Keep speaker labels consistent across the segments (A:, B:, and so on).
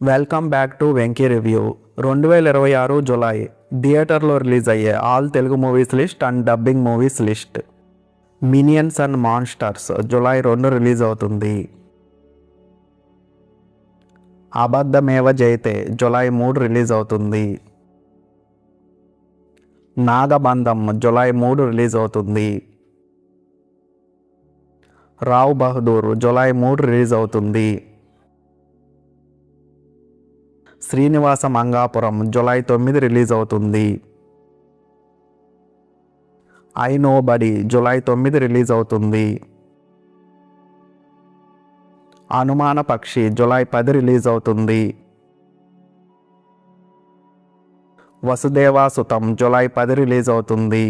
A: Welcome back to Venky review. 2026 July థియేటర్లో release అయ్యే all Telugu movies list and dubbing movies list. Minions and monsters July 2 release అవుతుంది. అబద్ధమేవ జయతే July 3 release అవుతుంది. నాగబంధం July 3 release అవుతుంది. Rao Bahadur July 3 release అవుతుంది. Srinivasa Mangapuram July 9 release అవుతుంది. I nobody July 9 release అవుతుంది. Anumana Pakshi July 10 release అవుతుంది. Vasudevasutham July 10 release అవుతుంది.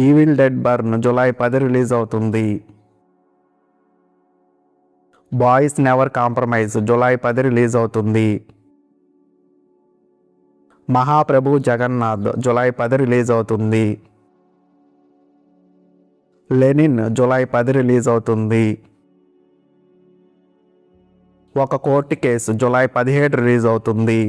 A: Evil dead burn July 10 release అవుతుంది. Boys never compromise July 10 release అవుతుంది. మహాప్రభు జగన్నాథ్ జులై 10 రిలీజ్ అవుతుంది. లెనిన్ జులై 10 రిలీజ్ అవుతుంది. ఒక కోర్టు కేసు జులై 17 రిలీజ్ అవుతుంది.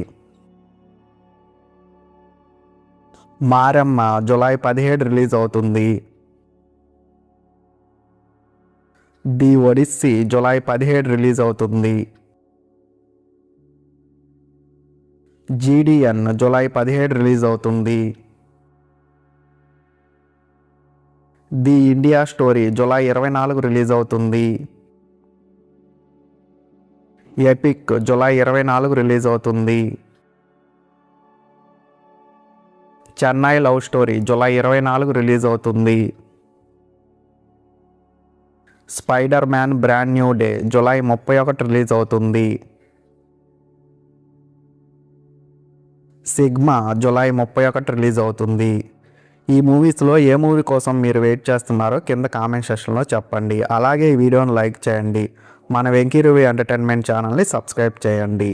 A: మారమ్మ జులై 17 రిలీజ్ అవుతుంది. ది ఒడిస్సీ జులై 17 రిలీజ్ అవుతుంది. జీడిఎన్ జులై 17 రిలీజ్ అవుతుంది. The India story July 24 release అవుతుంది. ఎపిక్ జులై 24 రిలీజ్ అవుతుంది. Chennai love story July 24 release అవుతుంది. Spider man brand new day July 31 release అవుతుంది. Sigma July 31 release అవుతుంది. ఈ మూవీస్లో ఏ మూవీ కోసం మీరు వెయిట్ చేస్తున్నారో కింద కామెంట్ సెక్షన్లో చెప్పండి. అలాగే ఈ వీడియోని లైక్ చేయండి. మన వెంకీ రివ్యూ ఎంటర్టైన్మెంట్ ఛానల్ని సబ్స్క్రైబ్ చేయండి.